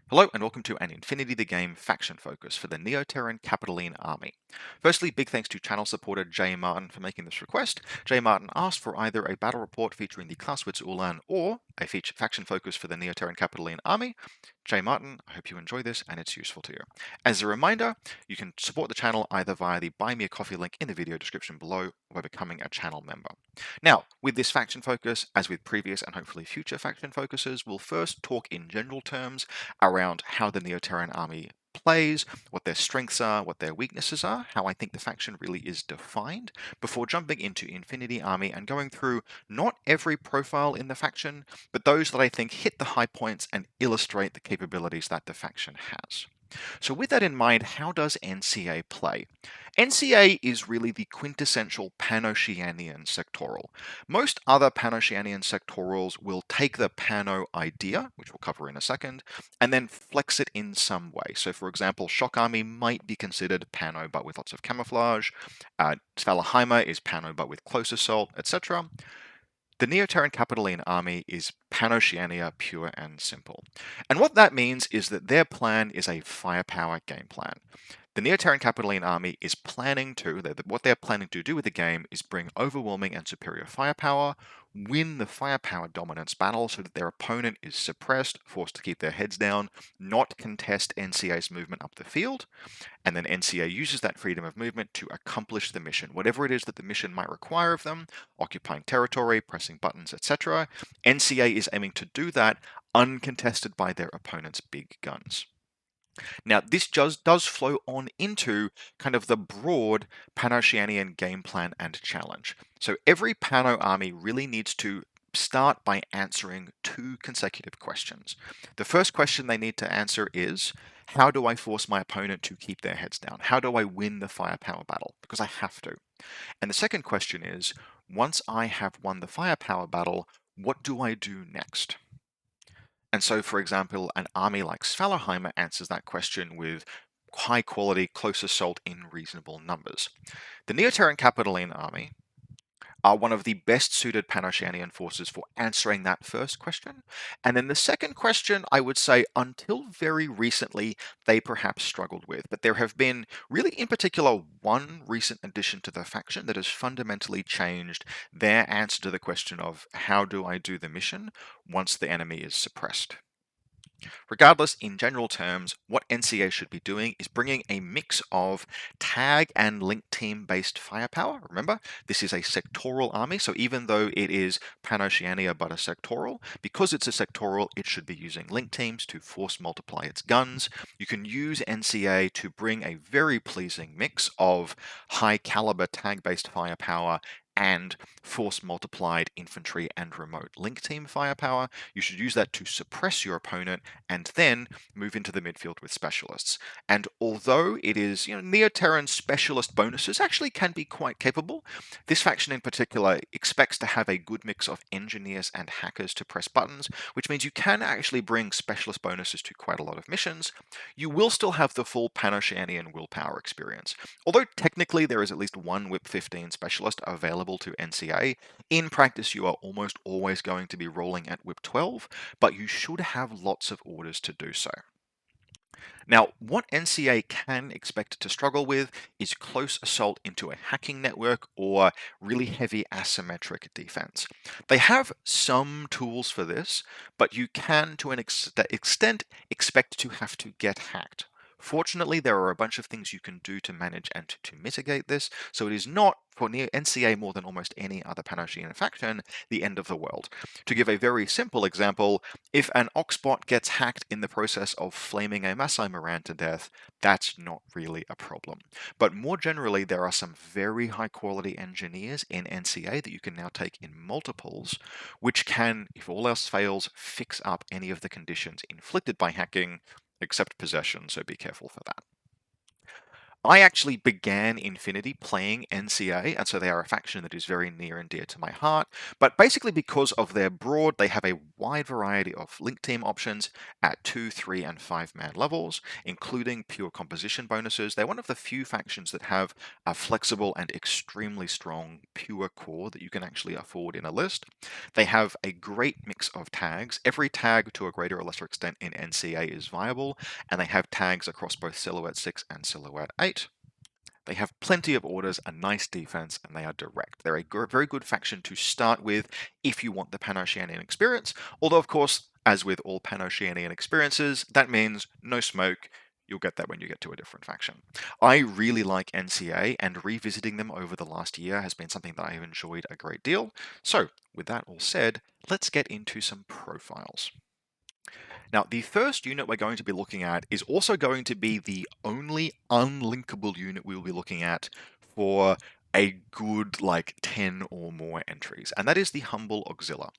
Hello and welcome to an Infinity the Game faction focus for the Neoterran Capataline army. Firstly, big thanks to channel supporter J Martin for making this request. J Martin asked for either a battle report featuring the Clausewitz Ulan or a feature faction focus for the Neoterran Capataline army. J Martin, I hope you enjoy this and it's useful to you. As a reminder, you can support the channel either via the Buy Me a Coffee link in the video description below or by becoming a channel member. Now, with this faction focus, as with previous and hopefully future faction focuses, we'll first talk in general terms around how the Neoterran army plays, what their strengths are, what their weaknesses are, how I think the faction really is defined, before jumping into Infinity Army and going through not every profile in the faction, but those that I think hit the high points and illustrate the capabilities that the faction has. So with that in mind, how does NCA play? NCA is really the quintessential Pan-Oceanian sectoral. Most other Pan-Oceanian sectorals will take the Pano idea, which we'll cover in a second, and then flex it in some way. So for example, Shock Army might be considered Pano but with lots of camouflage, Svalaheimer is Pano but with close assault, etc. The Neoterran Capitaline army is Pan-Oceania pure and simple. And what that means is that their plan is a firepower game plan. The Neoterran Capitaline army is what they're planning to do with the game is bring overwhelming and superior firepower, win the firepower dominance battle so that their opponent is suppressed, forced to keep their heads down, not contest NCA's movement up the field, and then NCA uses that freedom of movement to accomplish the mission, whatever it is that the mission might require of them, occupying territory, pressing buttons, etc. NCA is aiming to do that uncontested by their opponent's big guns. Now, this does flow on into kind of the broad Pan-Oceanian game plan and challenge. So every Pano army really needs to start by answering two consecutive questions. The first question they need to answer is, how do I force my opponent to keep their heads down? How do I win the firepower battle? Because I have to. And the second question is, once I have won the firepower battle, what do I do next? And so, for example, an army like Svalaheimer answers that question with high quality, close assault in reasonable numbers. The Neoterran Capitaline army are one of the best suited Pan-Oceanian forces for answering that first question. And then the second question, I would say, until very recently, they perhaps struggled with. But there have been, really in particular, one recent addition to the faction that has fundamentally changed their answer to the question of how do I do the mission once the enemy is suppressed. Regardless, in general terms, what NCA should be doing is bringing a mix of tag and link team based firepower. Remember, this is a sectoral army, so even though it is Pan-Oceania but a sectoral, because it's a sectoral, it should be using link teams to force multiply its guns. You can use NCA to bring a very pleasing mix of high caliber tag based firepower and force multiplied infantry and remote link team firepower. You should use that to suppress your opponent and then move into the midfield with specialists. And although it is, Neoterran specialist bonuses actually can be quite capable, this faction in particular expects to have a good mix of engineers and hackers to press buttons, which means you can actually bring specialist bonuses to quite a lot of missions. You will still have the full Pan-Oceanian willpower experience. Although technically there is at least one Whip 15 specialist available to NCA, in practice you are almost always going to be rolling at Whip 12, but you should have lots of orders to do so. Now, what NCA can expect to struggle with is close assault into a hacking network or really heavy asymmetric defense. They have some tools for this, but you can, to an extent, expect to have to get hacked. Fortunately, there are a bunch of things you can do to manage and to mitigate this, so it is not, for NCA more than almost any other Pan-Oceanian faction, the end of the world. To give a very simple example, if an Oxbot gets hacked in the process of flaming a Masai Moran to death, that's not really a problem. But more generally, there are some very high quality engineers in NCA that you can now take in multiples, which can, if all else fails, fix up any of the conditions inflicted by hacking, except possession, so be careful for that. I actually began Infinity playing NCA, and so they are a faction that is very near and dear to my heart. But basically, because of their broad, they have a wide variety of link team options at 2, 3, and 5-man levels, including pure composition bonuses. They're one of the few factions that have a flexible and extremely strong pure core that you can actually afford in a list. They have a great mix of tags. Every tag, to a greater or lesser extent, in NCA is viable, and they have tags across both Silhouette 6 and Silhouette 8. They have plenty of orders, a nice defense, and they are direct. They're a very good faction to start with if you want the Pan-Oceanian experience, although of course, as with all Pan-Oceanian experiences, that means no smoke. You'll get that when you get to a different faction. I really like NCA, and revisiting them over the last year has been something that I have enjoyed a great deal. So, with that all said, let's get into some profiles. Now, the first unit we're going to be looking at is also going to be the only unlinkable unit we'll be looking at for a good like 10 or more entries, and that is the Humble Auxilia.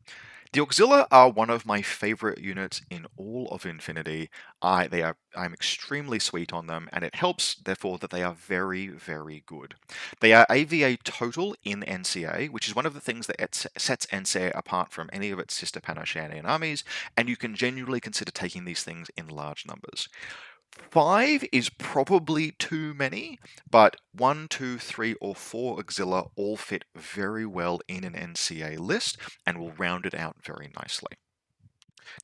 The Auxilia are one of my favorite units in all of Infinity. I'm extremely sweet on them, and it helps, therefore, that they are very, very good. They are AVA total in NCA, which is one of the things that sets NCA apart from any of its sister Pan-Oceanian armies, and you can genuinely consider taking these things in large numbers. 5 is probably too many, but 1, 2, 3, or 4 Auxilia all fit very well in an NCA list and will round it out very nicely.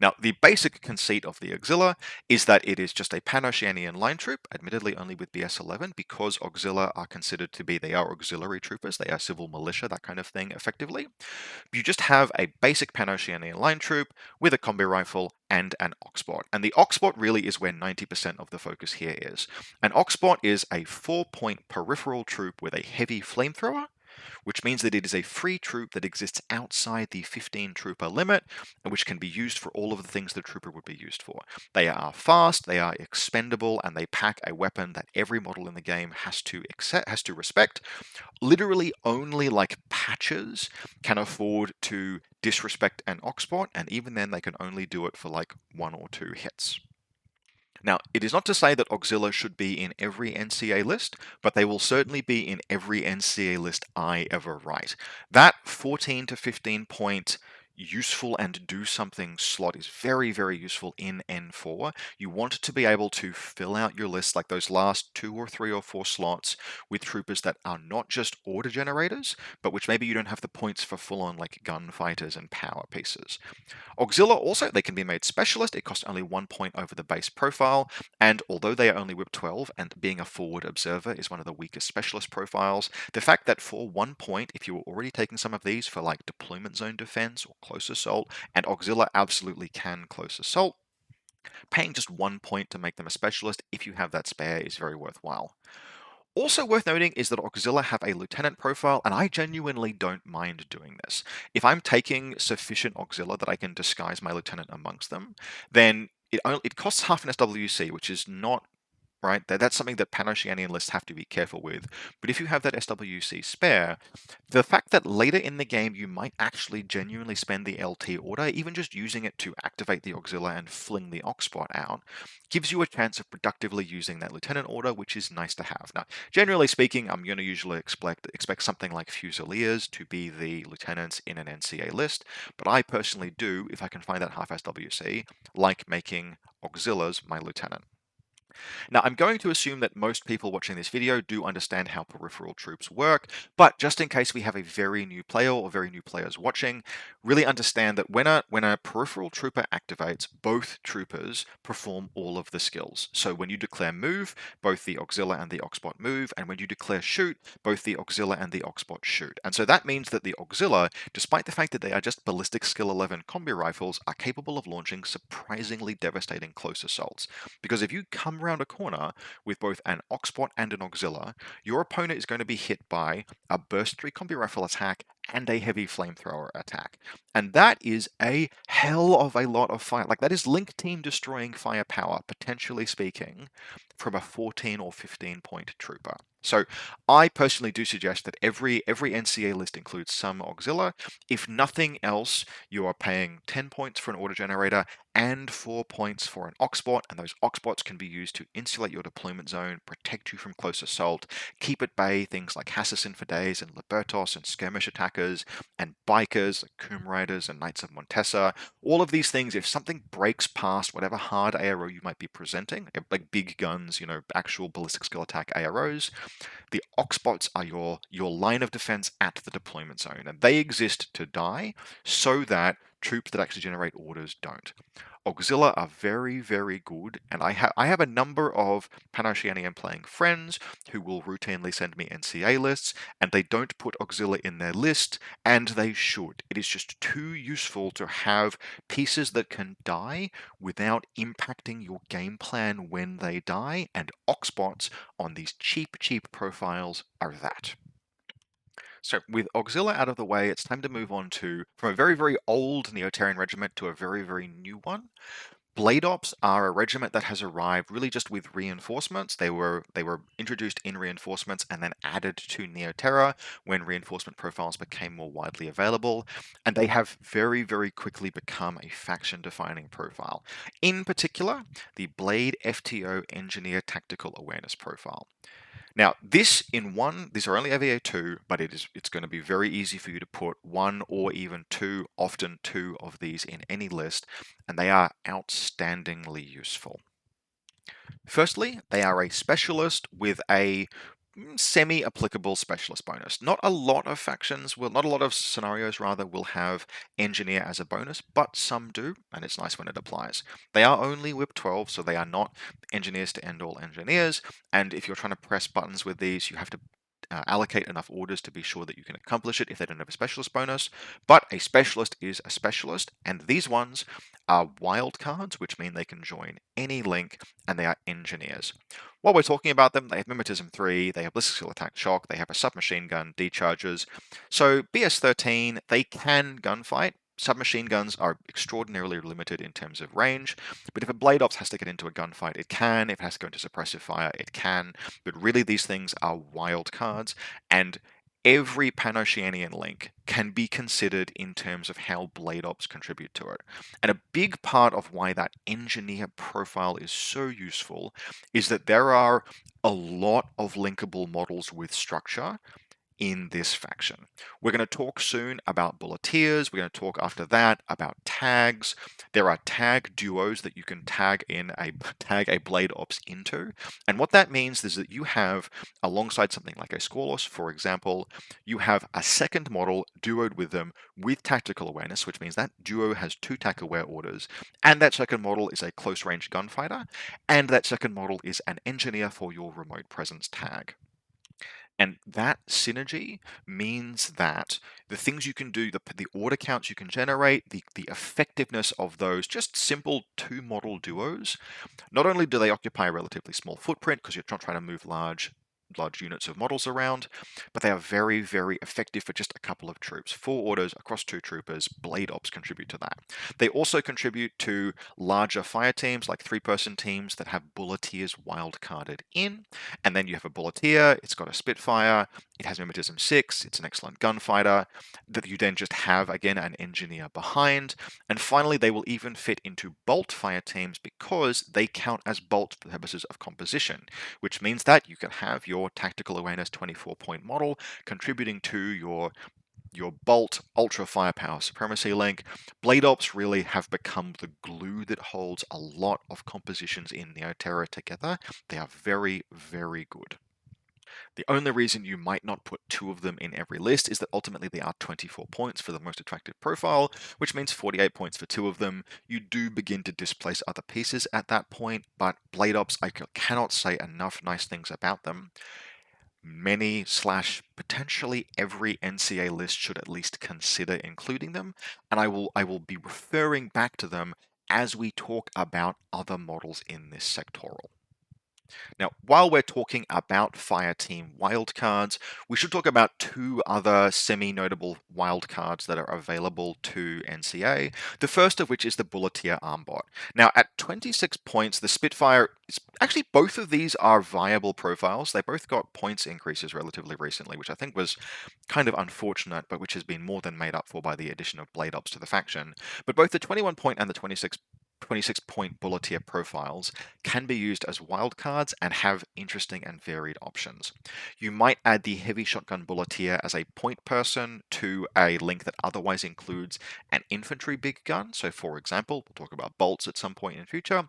Now, the basic conceit of the Auxilia is that it is just a Pan-Oceanian line troop, admittedly only with BS11, because Auxilia are considered to be, they are auxiliary troopers, they are civil militia, that kind of thing, effectively. You just have a basic Pan-Oceanian line troop with a combi rifle and an Oxbot. And the Oxbot really is where 90% of the focus here is. An Oxbot is a 4-point peripheral troop with a heavy flamethrower, which means that it is a free troop that exists outside the 15 trooper limit, and which can be used for all of the things the trooper would be used for. They are fast, they are expendable, and they pack a weapon that every model in the game has to respect. Literally only like patches can afford to disrespect an Oxbot, and even then they can only do it for like 1 or 2 hits. Now, it is not to say that Auxilia should be in every NCA list, but they will certainly be in every NCA list I ever write. That 14 to 15 point useful and do something slot is very, very useful in N4. You want to be able to fill out your list, like those last 2 or 3 or 4 slots, with troopers that are not just order generators, but which maybe you don't have the points for full-on like gunfighters and power pieces. Auxilia also, they can be made specialist. It costs only 1 point over the base profile, and although they are only whip 12, and being a forward observer is one of the weakest specialist profiles, the fact that for 1 point, if you were already taking some of these for like deployment zone defense or close assault, and Auxilia absolutely can close assault, paying just 1 point to make them a specialist if you have that spare is very worthwhile. Also worth noting is that Auxilia have a lieutenant profile, and I genuinely don't mind doing this. If I'm taking sufficient Auxilia that I can disguise my lieutenant amongst them, then it costs half an SWC, which is not right? That's something that Pan-Oceanian lists have to be careful with. But if you have that SWC spare, the fact that later in the game you might actually genuinely spend the LT order, even just using it to activate the Auxilia and fling the Oxbot out, gives you a chance of productively using that Lieutenant order, which is nice to have. Now, generally speaking, I'm going to usually expect something like Fusiliers to be the Lieutenants in an NCA list, but I personally do, if I can find that half SWC, like making Auxilias my Lieutenant. Now, I'm going to assume that most people watching this video do understand how peripheral troops work, but just in case we have a very new player or very new players watching, really understand that when a peripheral trooper activates, both troopers perform all of the skills. So when you declare move, both the Auxilia and the Oxbot move, and when you declare shoot, both the Auxilia and the Oxbot shoot. And so that means that the Auxilia, despite the fact that they are just ballistic skill 11 combi rifles, are capable of launching surprisingly devastating close assaults. Because if you come around a corner with both an Oxbot and an Auxilia, your opponent is going to be hit by a burst 3 combi rifle attack and a heavy flamethrower attack. And that is a hell of a lot of fire. Like, that is link team destroying firepower, potentially speaking, from a 14 or 15 point trooper. So I personally do suggest that every NCA list includes some Auxilia. If nothing else, you are paying 10 points for an auto generator and 4 points for an Oxbot, and those Oxbots can be used to insulate your deployment zone, protect you from close assault, keep at bay things like Hassassin for Days and Libertos and skirmish attackers, and bikers like Coom Riders and Knights of Montesa. All of these things, if something breaks past whatever hard ARO you might be presenting, like big guns, actual ballistic skill attack AROs, the Oxbots are your line of defense at the deployment zone, and they exist to die so that troops that actually generate orders don't. Auxilia are very, very good, and I have a number of Pan-Oceanian playing friends who will routinely send me NCA lists, and they don't put Auxilia in their list, and they should. It is just too useful to have pieces that can die without impacting your game plan when they die, and Oxbots on these cheap profiles are that. So with Auxilia out of the way, it's time to move on from a very, very old Neoterran regiment to a very, very new one. Blade Ops are a regiment that has arrived really just with reinforcements. They were introduced in reinforcements and then added to Neoterra when reinforcement profiles became more widely available, and they have very, very quickly become a faction-defining profile. In particular, the Blade FTO Engineer Tactical Awareness profile. Now, these are only AVA2, but it's going to be very easy for you to put one or even two, often two of these in any list, and they are outstandingly useful. Firstly, they are a specialist with a semi-applicable specialist bonus. Not a lot of scenarios rather will have engineer as a bonus, but some do, and it's nice when it applies. They are only whip 12, so they are not engineers to end all engineers, and if you're trying to press buttons with these, you have to allocate enough orders to be sure that you can accomplish it if they don't have a specialist bonus. But a specialist is a specialist, and these ones are wild cards, which mean they can join any link, and they are engineers. While we're talking about them, they have Mimetism 3, they have Ballistic Skill Attack Shock, they have a submachine gun, decharges. So BS-13, they can gunfight. Submachine guns are extraordinarily limited in terms of range, but if a Blade Ops has to get into a gunfight, it can. If it has to go into suppressive fire, it can. But really, these things are wild cards, and every Pan-Oceanian link can be considered in terms of how Blade Ops contribute to it. And a big part of why that engineer profile is so useful is that there are a lot of linkable models with structure in this faction. We're going to talk soon about bulleteers. We're going to talk after that about tags. There are tag duos that you can tag a Blade Ops into. And what that means is that you have, alongside something like a Squalos, for example, you have a second model duoed with them with tactical awareness, which means that duo has 2 tac aware orders, and that second model is a close range gunfighter, and that second model is an engineer for your remote presence tag. And that synergy means that the things you can do, the order counts you can generate, the effectiveness of those just simple 2 model duos, not only do they occupy a relatively small footprint because you're not trying to move large units of models around, but they are very, very effective for just a couple of troops. 4 orders across 2 troopers, Blade Ops contribute to that. They also contribute to larger fire teams, like 3-person teams that have bulleteers wildcarded in, and then you have a bulleteer, it's got a Spitfire, it has Mimetism 6, it's an excellent gunfighter, that you then just have, again, an engineer behind, and finally they will even fit into bolt fire teams because they count as bolts for purposes of composition, which means that you can have your tactical awareness 24-point model contributing to your bolt ultra firepower supremacy link. Blade Ops really have become the glue that holds a lot of compositions in Neoterra together. They are very, very good. The only reason you might not put 2 of them in every list is that ultimately they are 24 points for the most attractive profile, which means 48 points for 2 of them. You do begin to displace other pieces at that point, but Blade Ops, I cannot say enough nice things about them. Many / potentially every NCA list should at least consider including them, and I will be referring back to them as we talk about other models in this sectoral. Now, while we're talking about Fireteam wildcards, we should talk about 2 other semi-notable wildcards that are available to NCA, the first of which is the Bulleteer Armbot. Now, at 26 points, the Spitfire, actually both of these are viable profiles. They both got points increases relatively recently, which I think was kind of unfortunate, but which has been more than made up for by the addition of Blade Ops to the faction. But both the 21 point and the 26 26-point bulletier profiles can be used as wildcards and have interesting and varied options. You might add the heavy shotgun bulletier as a point person to a link that otherwise includes an infantry big gun. So for example, we'll talk about bolts at some point in future.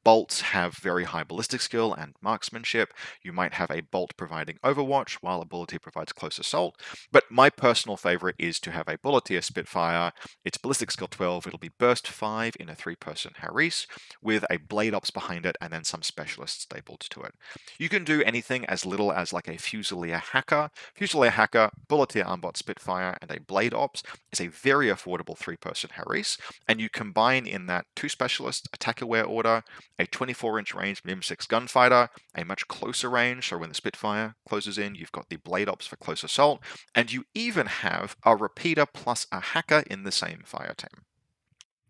Bolts have very high ballistic skill and marksmanship. You might have a bolt providing overwatch, while a bulletier provides close assault. But my personal favorite is to have a bulletier Spitfire. It's ballistic skill 12. It'll be burst 5 in a 3-person Harris with a blade ops behind it and then some specialists stapled to it. You can do anything as little as like a Fusilier Hacker. Fusilier Hacker, bulletier armbot Spitfire, and a blade ops is a very affordable 3-person Harris, and you combine in that 2 specialists, attack aware order, a 24-inch range M6 gunfighter, a much closer range, so when the Spitfire closes in, you've got the blade ops for close assault, and you even have a repeater plus a hacker in the same fire team.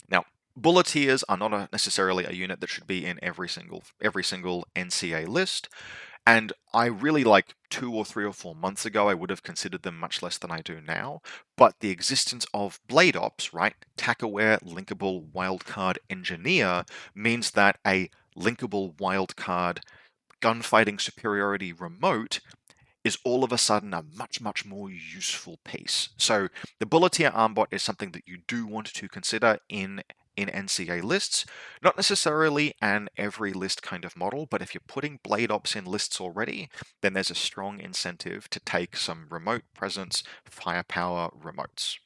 Now, bulletiers are not necessarily a unit that should be in every single NCA list, and I really, like 2 or 3 or 4 months ago, I would have considered them much less than I do now. But the existence of blade ops, right, tack-aware, linkable wildcard engineer, means that a linkable wildcard gunfighting superiority remote is all of a sudden a much, much more useful piece. So the bulletier armbot is something that you do want to consider in NCA lists. Not necessarily an every list kind of model, but if you're putting blade ops in lists already, then there's a strong incentive to take some remote presence firepower remotes.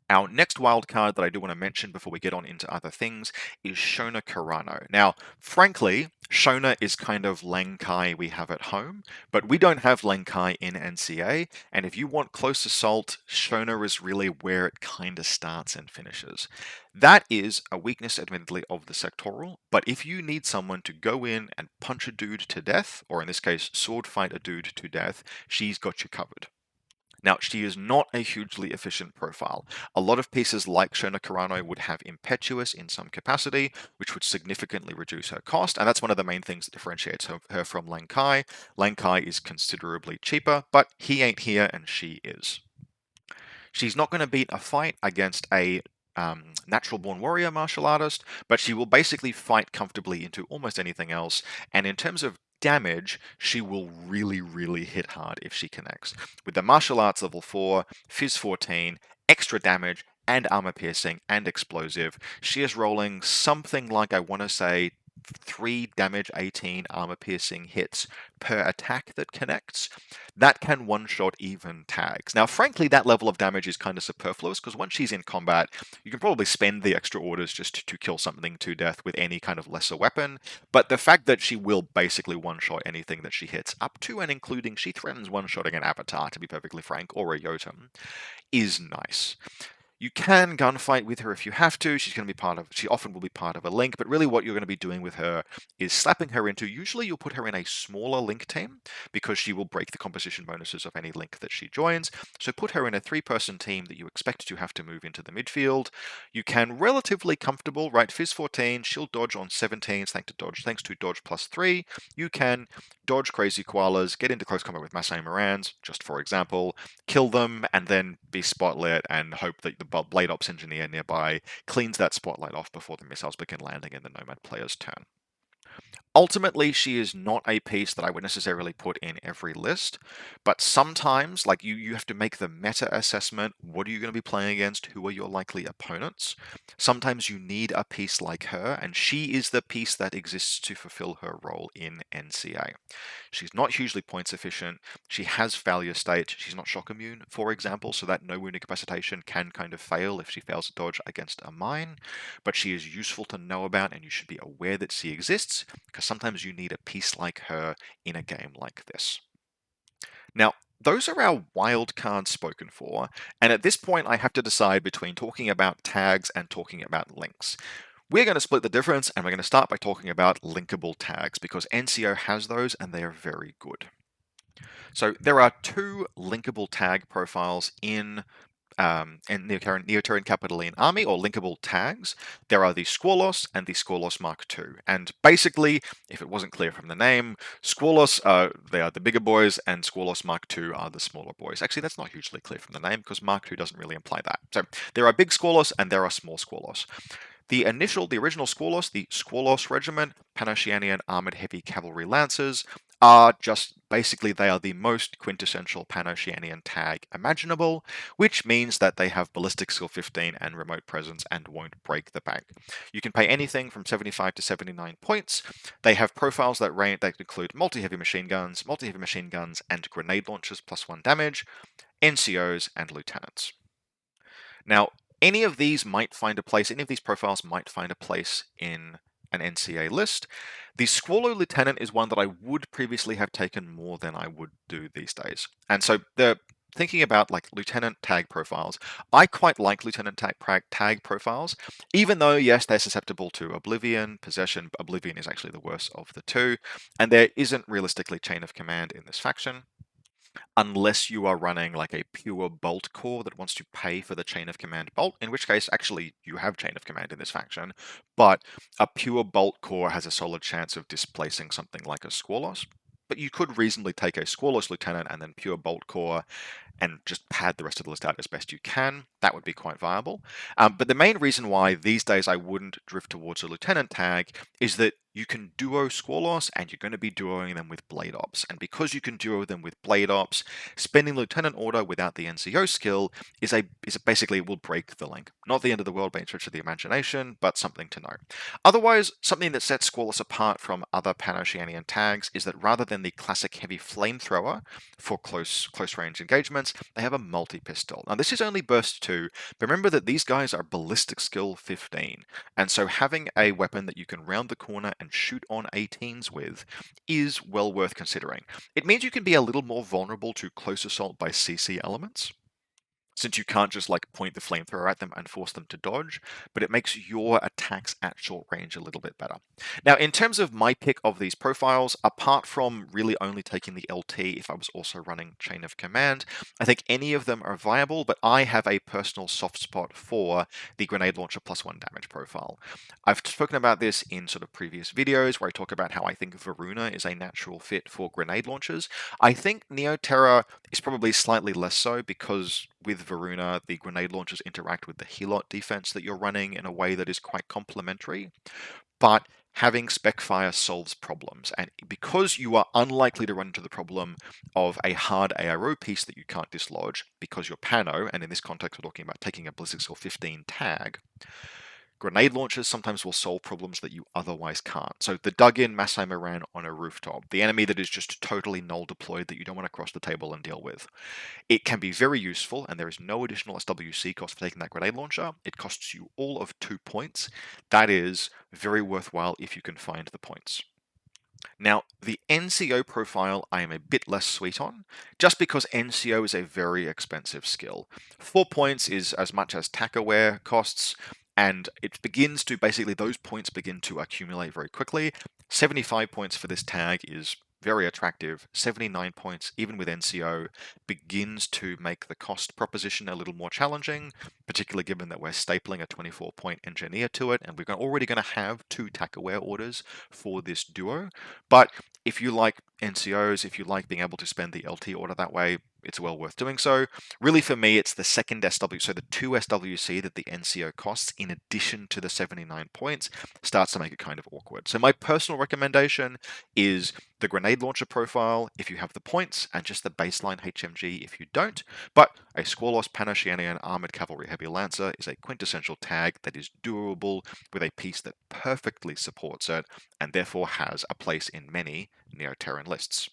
Our next wildcard that I do want to mention before we get on into other things is Shona Carano. Now, frankly, Shona is kind of Lankai we have at home, but we don't have Lankai in NCA, and if you want close assault, Shona is really where it kind of starts and finishes. That is a weakness, admittedly, of the sectoral, but if you need someone to go in and punch a dude to death, or in this case, sword fight a dude to death, she's got you covered. Now, she is not a hugely efficient profile. A lot of pieces like Shona Carano would have Impetuous in some capacity, which would significantly reduce her cost, and that's one of the main things that differentiates her from Lankai. Lankai is considerably cheaper, but he ain't here and she is. She's not going to beat a fight against a natural born warrior martial artist, but she will basically fight comfortably into almost anything else. And in terms of damage, she will really, really hit hard if she connects. With the martial arts level 4, Phys 14, extra damage, and armor piercing and explosive, she is rolling something like, I want to say, 3 damage 18 armor piercing hits per attack that connects. That can one-shot even tags. Now, frankly, that level of damage is kind of superfluous because once she's in combat, you can probably spend the extra orders just to kill something to death with any kind of lesser weapon. But the fact that she will basically one-shot anything that she hits, up to and including she threatens one-shotting an Avatar, to be perfectly frank, or a Yotum, is nice. You can gunfight with her if you have to. She often will be part of a link, but really what you're going to be doing with her is slapping her into, usually you'll put her in a smaller link team because she will break the composition bonuses of any link that she joins. So put her in a 3-person team that you expect to have to move into the midfield. You can relatively comfortable, right? Phys 14, she'll dodge on 17s thanks to dodge plus 3. You can dodge crazy koalas, get into close combat with Masai Morans, just for example, kill them, and then be spotlit and hope that the blade ops engineer nearby cleans that spotlight off before the missiles begin landing in the Nomad player's turn. Ultimately, she is not a piece that I would necessarily put in every list, but sometimes, like you have to make the meta assessment. What are you going to be playing against? Who are your likely opponents? Sometimes you need a piece like her, and she is the piece that exists to fulfill her role in NCA. She's not hugely points efficient. She has failure state. She's not shock immune, for example, so that no wound incapacitation can kind of fail if she fails to dodge against a mine, but she is useful to know about, and you should be aware that she exists, because sometimes you need a piece like her in a game like this. Now, those are our wild cards spoken for, and at this point I have to decide between talking about tags and talking about links. We're going to split the difference, and we're going to start by talking about linkable tags, because NCO has those and they are very good. So there are 2 linkable tag profiles in Neoterran Capataline army, or linkable tags. There are the Squalos and the Squalos Mark II. And basically, if it wasn't clear from the name, Squalos, they are the bigger boys, and Squalos Mark II are the smaller boys. Actually, that's not hugely clear from the name, because Mark II doesn't really imply that. So there are big Squalos and there are small Squalos. The original Squalos, the Squalos Regiment, Panoceanian Armored Heavy Cavalry Lancers, are just basically they are the most quintessential Panoceanian tag imaginable, which means that they have ballistic skill 15 and remote presence and won't break the bank. You can pay anything from 75 to 79 points. They have profiles that include multi-heavy machine guns, and grenade launchers +1 damage, NCOs, and lieutenants. Now, any of these profiles might find a place in an NCA list. The Squallow Lieutenant is one that I would previously have taken more than I would do these days. And so thinking about like Lieutenant tag profiles, I quite like Lieutenant tag profiles, even though, yes, they're susceptible to Oblivion, Possession. Oblivion is actually the worst of the two, and there isn't realistically Chain of Command in this faction unless you are running like a pure bolt core that wants to pay for the chain of command bolt, in which case actually you have chain of command in this faction, but a pure bolt core has a solid chance of displacing something like a Squalos. But you could reasonably take a Squalos Lieutenant and then pure bolt core and just pad the rest of the list out as best you can. That would be quite viable. But the main reason why these days I wouldn't drift towards a Lieutenant tag is that you can duo Squalos and you're going to be duoing them with Blade Ops. And because you can duo them with Blade Ops, spending Lieutenant order without the NCO skill is basically will break the link. Not the end of the world by any stretch of the imagination, but something to know. Otherwise, something that sets Squalos apart from other Panoceanian tags is that rather than the classic heavy flamethrower for close range engagements, they have a multi-pistol. Now this is only burst 2, but remember that these guys are ballistic skill 15, and so having a weapon that you can round the corner and shoot on 18s with is well worth considering. It means you can be a little more vulnerable to close assault by CC elements, since you can't just like point the flamethrower at them and force them to dodge, but it makes your attacks at short range a little bit better. Now, in terms of my pick of these profiles, apart from really only taking the LT if I was also running Chain of Command, I think any of them are viable, but I have a personal soft spot for the Grenade Launcher +1 damage profile. I've spoken about this in sort of previous videos where I talk about how I think Varuna is a natural fit for grenade launchers. I think Neoterra is probably slightly less so because with Varuna, the grenade launchers interact with the Helot defense that you're running in a way that is quite complementary. But having Specfire solves problems, and because you are unlikely to run into the problem of a hard ARO piece that you can't dislodge because you're Pano, and in this context we're talking about taking a Ballistic Skill 15 tag, grenade launchers sometimes will solve problems that you otherwise can't. So the dug-in Masai Moran on a rooftop, the enemy that is just totally null deployed that you don't want to cross the table and deal with. It can be very useful, and there is no additional SWC cost for taking that grenade launcher. It costs you all of 2 points. That is very worthwhile if you can find the points. Now, the NCO profile I am a bit less sweet on, just because NCO is a very expensive skill. 4 points is as much as TAC-aware costs, and it begins to basically, those points begin to accumulate very quickly. 75 points for this tag is very attractive. 79 points, even with NCO, begins to make the cost proposition a little more challenging, particularly given that we're stapling a 24-point engineer to it, and we're already going to have 2 TAC-aware orders for this duo. But if you like NCOs, if you like being able to spend the LT order that way, it's well worth doing so. Really, for me, it's the second SW, so the 2 SWC that the NCO costs, in addition to the 79 points, starts to make it kind of awkward. So my personal recommendation is the grenade launcher profile if you have the points, and just the baseline HMG if you don't. But a Squalos Panoceanian Armored Cavalry Heavy Lancer is a quintessential tag that is doable with a piece that perfectly supports it, and therefore has a place in many Neoterran lists.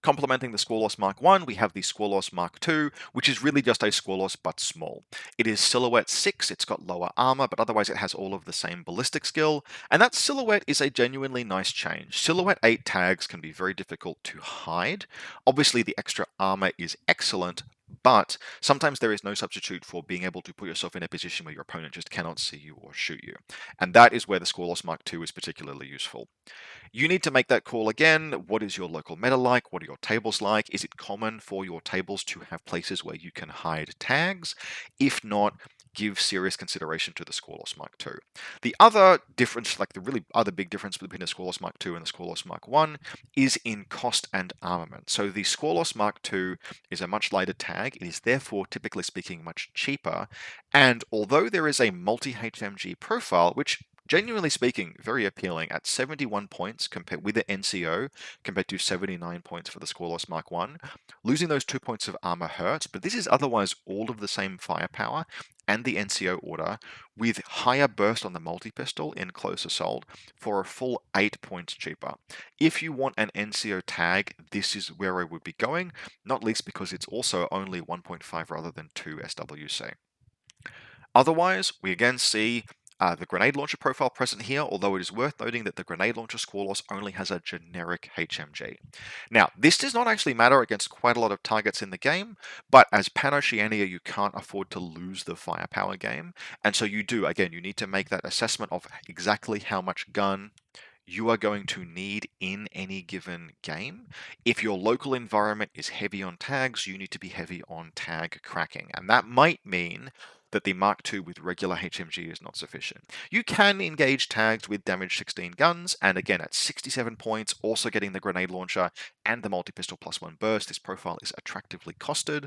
Complementing the Squalos Mark 1, we have the Squalos Mark 2, which is really just a Squalos but small. It is Silhouette 6, it's got lower armor, but otherwise it has all of the same ballistic skill, and that Silhouette is a genuinely nice change. Silhouette 8 tags can be very difficult to hide. Obviously the extra armor is excellent, but sometimes there is no substitute for being able to put yourself in a position where your opponent just cannot see you or shoot you. And that is where the Squalos Mark 2 is particularly useful. You need to make that call again. What is your local meta like? What are your tables like? Is it common for your tables to have places where you can hide tags? If not, give serious consideration to the Scoreless Mark II. The other difference, like the really other big difference between the Scoreless Mark II and the Scoreless Mark I, is in cost and armament. So the Scoreless Mark II is a much lighter tag. It is therefore, typically speaking, much cheaper. And although there is a multi-HMG profile, which genuinely speaking, very appealing at 71 points compared with the NCO compared to 79 points for the Scoreless Mark I. Losing those 2 points of armor hurts, but this is otherwise all of the same firepower and the NCO order with higher burst on the multi-pistol in close assault for a full 8 points cheaper. If you want an NCO tag, this is where I would be going, not least because it's also only 1.5 rather than 2 SWC. Otherwise, we again see the grenade launcher profile present here, although it is worth noting that the grenade launcher Scoreless only has a generic HMG. Now, this does not actually matter against quite a lot of targets in the game, but as Pan-Oceania, you can't afford to lose the firepower game, and so you do, again, you need to make that assessment of exactly how much gun you are going to need in any given game. If your local environment is heavy on tags, you need to be heavy on tag cracking, and that might mean that the Mark II with regular HMG is not sufficient. You can engage tags with damage 16 guns, and again at 67 points, also getting the grenade launcher and the multi-pistol +1 burst, this profile is attractively costed.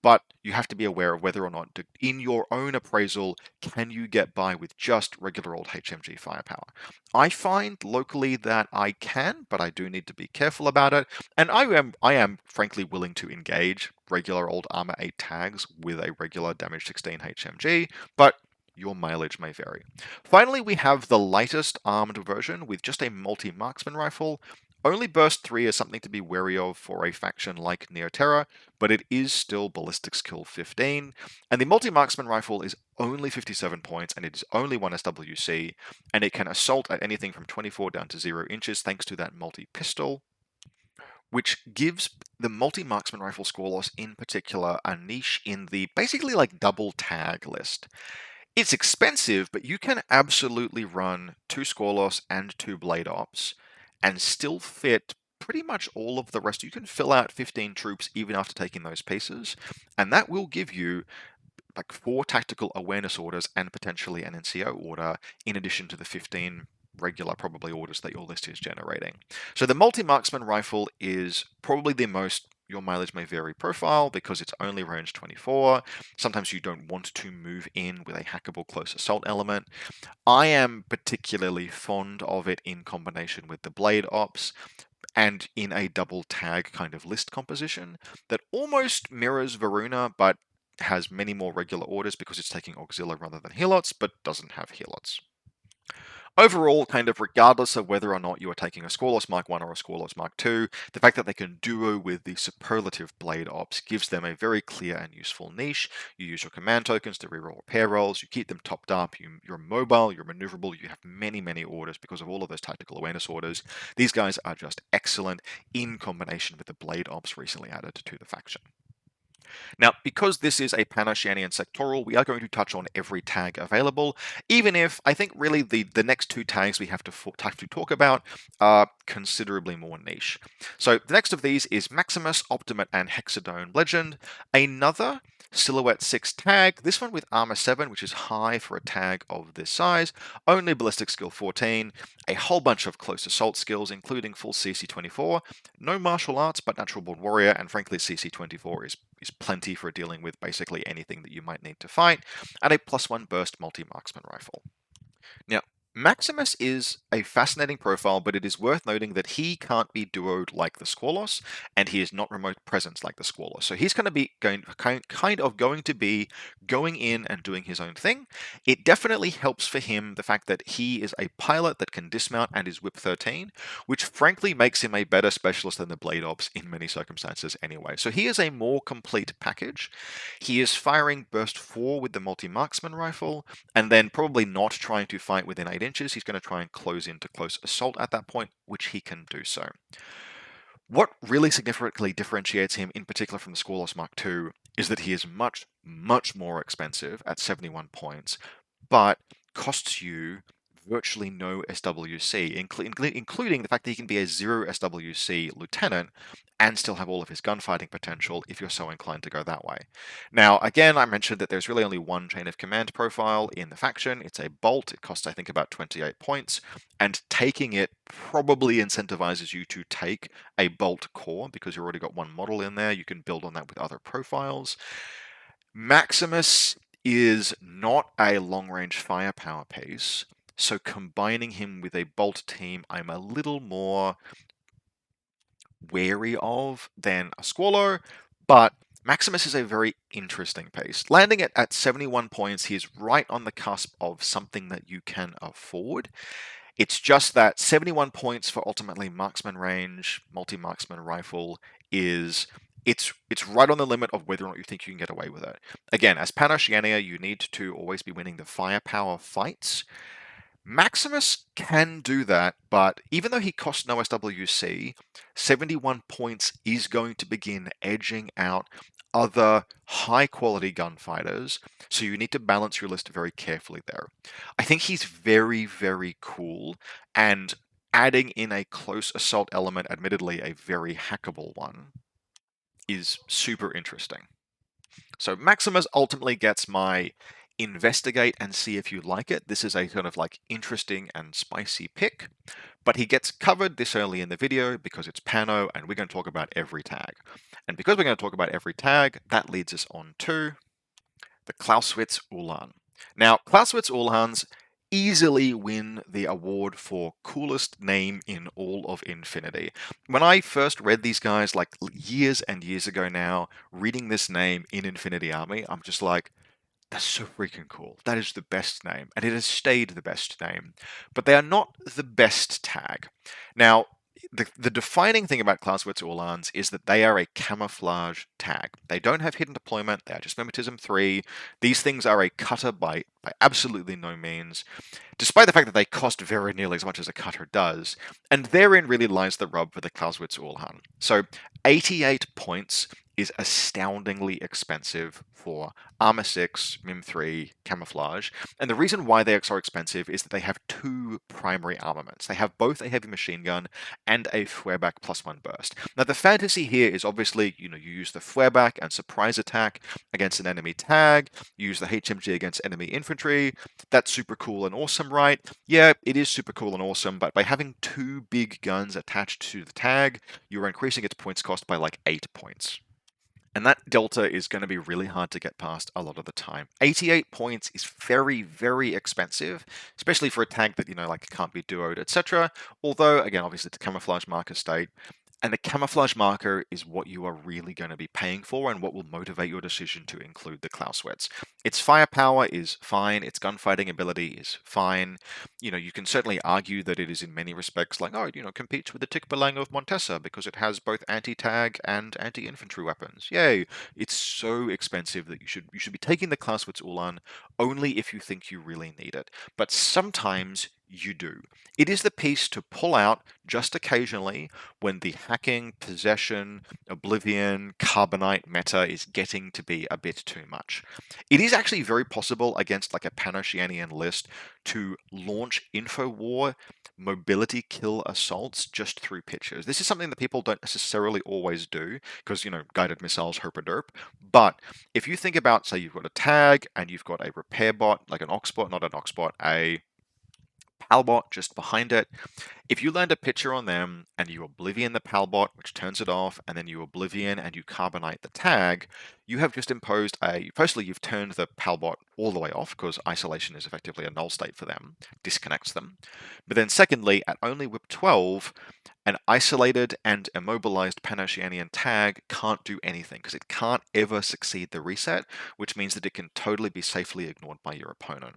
But you have to be aware of whether or not, in your own appraisal, can you get by with just regular old HMG firepower. I find locally that I can, but I do need to be careful about it. And I am frankly willing to engage regular old Armor 8 tags with a regular damage 16 HMG, but your mileage may vary. Finally, we have the lightest armed version with just a multi-marksman rifle. Only burst 3 is something to be wary of for a faction like Neoterra, but it is still ballistic skill 15, and the multi-marksman rifle is only 57 points, and it is only 1 SWC, and it can assault at anything from 24 down to 0 inches thanks to that multi-pistol, which gives the multi-marksman rifle Scoreless in particular a niche in the basically like double tag list. It's expensive, but you can absolutely run 2 Scoreless and 2 Blade Ops and still fit pretty much all of the rest. You can fill out 15 troops even after taking those pieces, and that will give you like 4 tactical awareness orders and potentially an NCO order in addition to the 15 regular probably orders that your list is generating. So the multi-marksman rifle is probably the most your mileage may vary profile because it's only range 24. Sometimes you don't want to move in with a hackable close assault element. I am particularly fond of it in combination with the Blade Ops and in a double tag kind of list composition that almost mirrors Varuna but has many more regular orders because it's taking Auxilia rather than Helots, but doesn't have Helots. Overall, kind of regardless of whether or not you are taking a Scoreless Mark I or a Scoreless Mark II, the fact that they can duo with the superlative Blade Ops gives them a very clear and useful niche. You use your command tokens to reroll repair rolls, you keep them topped up, you're mobile, you're maneuverable, you have many, many orders because of all of those tactical awareness orders. These guys are just excellent in combination with the Blade Ops recently added to the faction. Now, because this is a Pan-Oceanian sectoral, we are going to touch on every tag available, even if I think really the next 2 tags we have to talk about are considerably more niche. So the next of these is Maximus, Optimate, and Hexadone Legend. Another Silhouette 6 tag, this one with Armor 7, which is high for a tag of this size, only Ballistic Skill 14, a whole bunch of close assault skills, including full CC24, no martial arts, but Natural Born Warrior, and frankly CC24 is plenty for dealing with basically anything that you might need to fight, and a +1 burst multi-marksman rifle. Now, Maximus is a fascinating profile, but it is worth noting that he can't be duoed like the Scoreless, and he is not remote presence like the Scoreless. So he's going to be going to be going in and doing his own thing. It definitely helps for him the fact that he is a pilot that can dismount and is whip 13, which frankly makes him a better specialist than the Blade Ops in many circumstances anyway. So he is a more complete package. He is firing burst 4 with the multi-marksman rifle, and then probably not trying to fight within 8 inches. He's going to try and close into close assault at that point, which he can do so. What really significantly differentiates him in particular from the Scoreless Mark II is that he is much, much more expensive at 71 points, but costs you virtually no SWC, including the fact that he can be a 0 SWC lieutenant and still have all of his gunfighting potential if you're so inclined to go that way. Now, again, I mentioned that there's really only one chain of command profile in the faction. It's a bolt. It costs, I think, about 28 points, and taking it probably incentivizes you to take a bolt core because you've already got one model in there. You can build on that with other profiles. Maximus is not a long-range firepower piece, so combining him with a bolt team, I'm a little more wary of than a Squallow, but Maximus is a very interesting piece. Landing it at 71 points, he is right on the cusp of something that you can afford. It's just that 71 points for ultimately marksman range, multi-marksman rifle is it's right on the limit of whether or not you think you can get away with it. Again, as Pan-Oceania, you need to always be winning the firepower fights. Maximus can do that, but even though he costs no SWC, 71 points is going to begin edging out other high quality gunfighters, so you need to balance your list very carefully there. I think he's very, very cool, and adding in a close assault element, admittedly a very hackable one, is super interesting. So Maximus ultimately gets my investigate and see if you like it. This is a kind of like interesting and spicy pick, but he gets covered this early in the video because it's Pano and we're going to talk about every tag. And because we're going to talk about every tag, that leads us on to the Clausewitz Ulan. Now, Clausewitz Ulans easily win the award for coolest name in all of Infinity. When I first read these guys, like years and years ago now, reading this name in Infinity Army, I'm just like, that's so freaking cool. That is the best name, and it has stayed the best name. But they are not the best tag. Now, the defining thing about Clausewitz Ulans is that they are a camouflage tag. They don't have hidden deployment, they are just Mimetism 3. These things are a cutter by absolutely no means, despite the fact that they cost very nearly as much as a cutter does. And therein really lies the rub for the Clausewitz Ulhan. So 88 points is astoundingly expensive for Armor 6, Mim 3, Camouflage. And the reason why they are so expensive is that they have two primary armaments. They have both a heavy machine gun and a Feuerback +1 burst. Now the fantasy here is obviously, you use the Feuerback and surprise attack against an enemy tag, you use the HMG against enemy infantry. That's super cool and awesome, right? Yeah, it is super cool and awesome, but by having two big guns attached to the tag, you're increasing its points cost by like 8 points. And that delta is going to be really hard to get past a lot of the time. 88 points is very, very expensive, especially for a tag that, like can't be duoed, etc. Although, again, obviously it's a camouflage marker state. And the camouflage marker is what you are really going to be paying for and what will motivate your decision to include the Clausewitz. Its firepower is fine, its gunfighting ability is fine. You can certainly argue that it is in many respects like, competes with the Tikbalang of Montesa because it has both anti-tag and anti-infantry weapons. Yay! It's so expensive that you should be taking the Clausewitz Ulan only if you think you really need it. But sometimes you do. It is the piece to pull out just occasionally when the hacking, possession, oblivion, carbonite meta is getting to be a bit too much. It is actually very possible against like a Pan-Oceanian list to launch InfoWar mobility kill assaults just through pictures. This is something that people don't necessarily always do because, guided missiles, herp a derp. But if you think about, say, you've got a tag and you've got a repair bot, like an Oxbot, not an Oxbot, a Palbot just behind it. If you land a picture on them and you Oblivion the Palbot, which turns it off, and then you Oblivion and you Carbonite the tag, you have just imposed firstly, you've turned the Palbot all the way off because isolation is effectively a null state for them, disconnects them. But then secondly, at only whip 12, an isolated and immobilized Pan-Oceanian tag can't do anything because it can't ever succeed the reset, which means that it can totally be safely ignored by your opponent.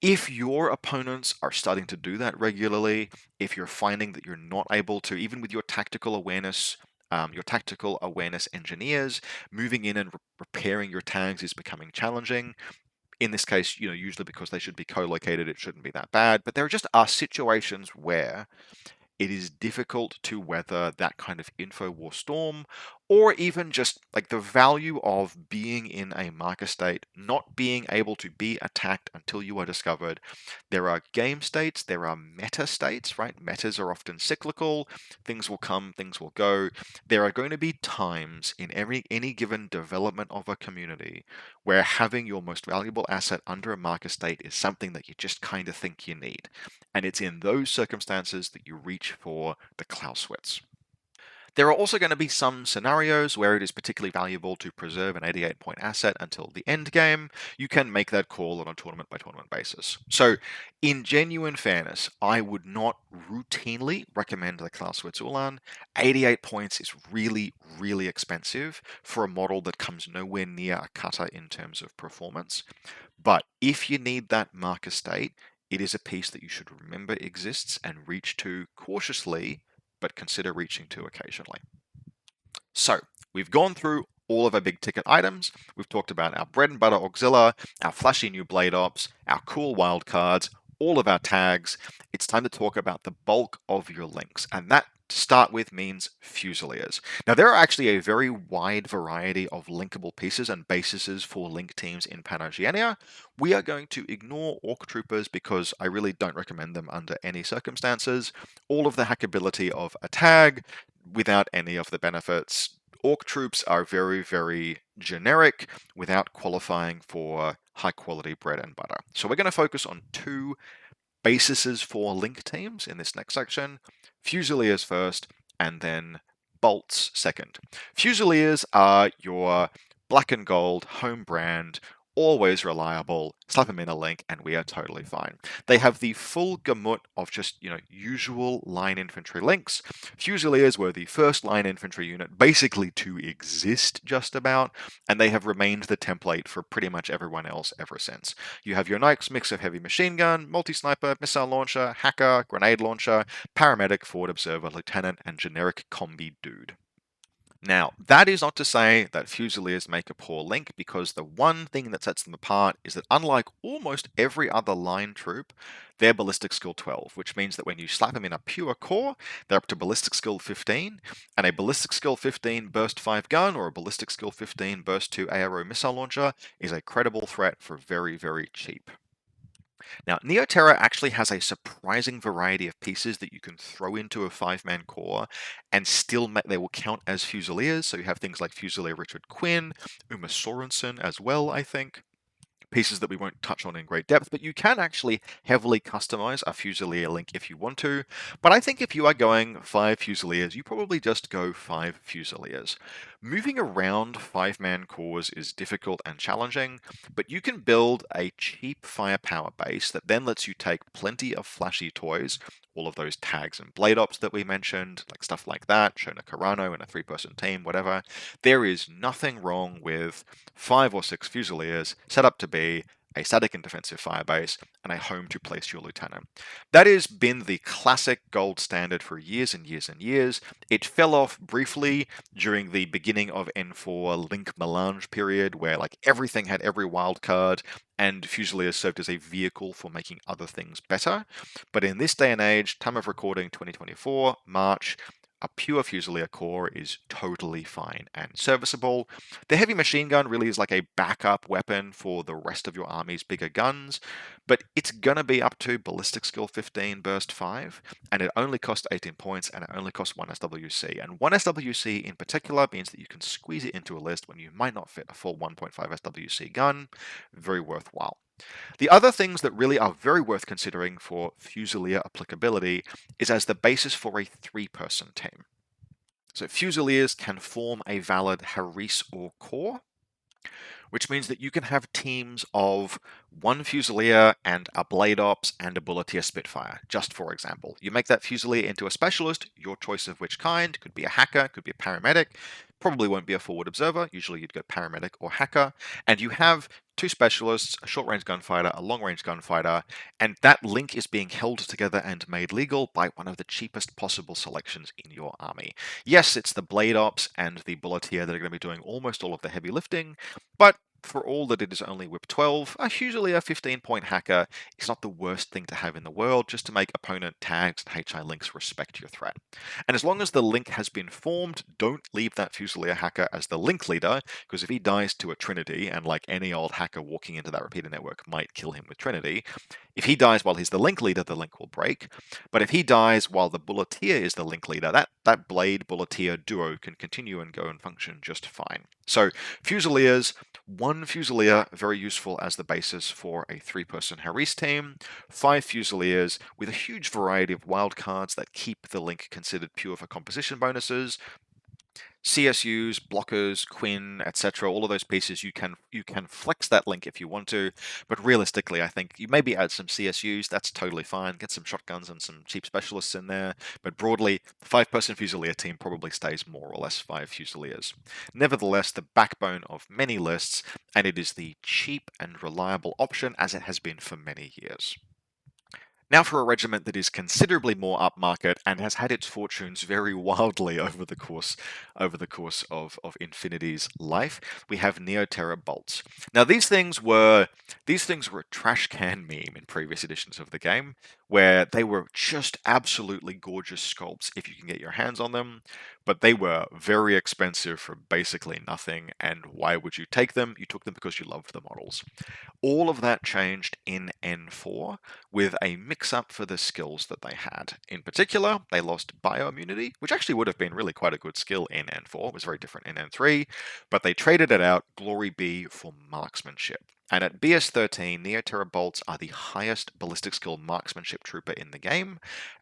If your opponents are starting to do that regularly, if you're finding that you're not able to, even with your tactical awareness engineers, moving in and repairing your tags is becoming challenging. In this case, usually because they should be co-located, it shouldn't be that bad. But there just are situations where it is difficult to weather that kind of info war storm, or even just like the value of being in a marker state, not being able to be attacked until you are discovered. There are game states, there are meta states, right? Metas are often cyclical, things will come, things will go. There are going to be times in any given development of a community where having your most valuable asset under a marker state is something that you just kind of think you need. And it's in those circumstances that you reach for the Clausewitz. There are also going to be some scenarios where it is particularly valuable to preserve an 88-point asset until the end game. You can make that call on a tournament by tournament basis. So, in genuine fairness, I would not routinely recommend the Clausewitz Ulan. 88 points is really, really expensive for a model that comes nowhere near a cutter in terms of performance. But if you need that marker state, it is a piece that you should remember exists and reach to cautiously, but consider reaching to occasionally. So, we've gone through all of our big ticket items. We've talked about our bread and butter Auxilia, our flashy new Blade Ops, our cool wild cards, all of our tags. It's time to talk about the bulk of your links, and that to start with means Fusiliers. Now, there are actually a very wide variety of linkable pieces and bases for link teams in Panogeania. We are going to ignore Orc Troopers because I really don't recommend them under any circumstances. All of the hackability of a tag without any of the benefits. Orc troops are very, very generic without qualifying for high quality bread and butter. So we're going to focus on two bases for link teams in this next section. Fusiliers first, and then bolts second. Fusiliers are your black and gold home brand, always reliable. Slap them in a link and we are totally fine. They have the full gamut of just, usual line infantry links. Fusiliers were the first line infantry unit basically to exist just about, and they have remained the template for pretty much everyone else ever since. You have your nice mix of heavy machine gun, multi-sniper, missile launcher, hacker, grenade launcher, paramedic, forward observer, lieutenant, and generic combi dude. Now, that is not to say that Fusiliers make a poor link, because the one thing that sets them apart is that unlike almost every other line troop, they're ballistic skill 12, which means that when you slap them in a pure core, they're up to ballistic skill 15, and a ballistic skill 15 burst 5 gun or a ballistic skill 15 burst 2 ARO missile launcher is a credible threat for very, very cheap. Now, Neoterra actually has a surprising variety of pieces that you can throw into a 5-man core and still they will count as Fusiliers. So you have things like Fusilier Richard Quinn, Uma Sorensen as well, I think. Pieces that we won't touch on in great depth, but you can actually heavily customize a Fusilier link if you want to. But I think if you are going 5 Fusiliers, you probably just go 5 Fusiliers. Moving around 5-man cores is difficult and challenging, but you can build a cheap firepower base that then lets you take plenty of flashy toys, all of those tags and blade ops that we mentioned, like stuff like that, Shona Carano in a 3-person team, whatever. There is nothing wrong with 5 or 6 Fusiliers set up to be a static and defensive firebase, and a home to place your lieutenant. That has been the classic gold standard for years and years and years. It fell off briefly during the beginning of N4 Link Melange period, where like everything had every wild card, and Fusiliers served as a vehicle for making other things better. But in this day and age, time of recording 2024, March, a pure Fusilier core is totally fine and serviceable. The heavy machine gun really is like a backup weapon for the rest of your army's bigger guns, but it's gonna be up to ballistic skill 15 burst 5, and it only costs 18 points, and it only costs 1 SWC. And 1 SWC in particular means that you can squeeze it into a list when you might not fit a full 1.5 SWC gun. Very worthwhile. The other things that really are very worth considering for Fusilier applicability is as the basis for a 3-person team. So Fusiliers can form a valid Haris or core, which means that you can have teams of 1 Fusilier and a Blade Ops and a Bulletier Spitfire, just for example. You make that Fusilier into a specialist, your choice of which kind, could be a hacker, could be a paramedic, probably won't be a forward observer, usually you'd go paramedic or hacker, and you have 2 specialists, a short-range gunfighter, a long-range gunfighter, and that link is being held together and made legal by one of the cheapest possible selections in your army. Yes, it's the Blade Ops and the Bulletier that are going to be doing almost all of the heavy lifting, but For all that it is only whip 12, usually a 15-point hacker is not the worst thing to have in the world, just to make opponent tags and HI links respect your threat. And as long as the link has been formed, don't leave that Fusilier hacker as the link leader, because if he dies to a Trinity, and like any old hacker walking into that repeater network might kill him with Trinity, if he dies while he's the link leader, the link will break. But if he dies while the Bulletier is the link leader, that Blade Bulletier duo can continue and go and function just fine. So Fusiliers, one Fusilier, very useful as the basis for a 3-person Haris team, 5 Fusiliers with a huge variety of wildcards that keep the link considered pure for composition bonuses, CSUs, blockers, Quinn, etc. All of those pieces you can flex that link if you want to, but realistically, I think you maybe add some CSUs. That's totally fine. Get some shotguns and some cheap specialists in there. But broadly, the 5-person Fusilier team probably stays more or less 5 Fusiliers. Nevertheless, the backbone of many lists, and it is the cheap and reliable option as it has been for many years. Now for a regiment that is considerably more upmarket and has had its fortunes very wildly over the course of Infinity's life, we have Neoterra bolts. Now these things were a trash can meme in previous editions of the game, where they were just absolutely gorgeous sculpts if you can get your hands on them, but they were very expensive for basically nothing. And why would you take them? You took them because you loved the models. All of that changed in N4 with a mix-up for the skills that they had. In particular, they lost bioimmunity, which actually would have been really quite a good skill in N4. It was very different in N3, but they traded it out, glory be, for marksmanship. And at BS13, Neoterra bolts are the highest ballistic skill marksmanship trooper in the game,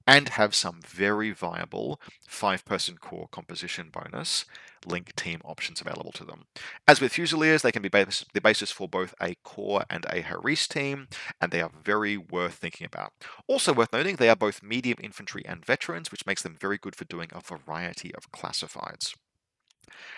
and have some very viable 5-person core composition bonus link team options available to them. As with Fusiliers, they can be the basis for both a core and a Haris team, and they are very worth thinking about. Also worth noting, they are both medium infantry and veterans, which makes them very good for doing a variety of classifieds.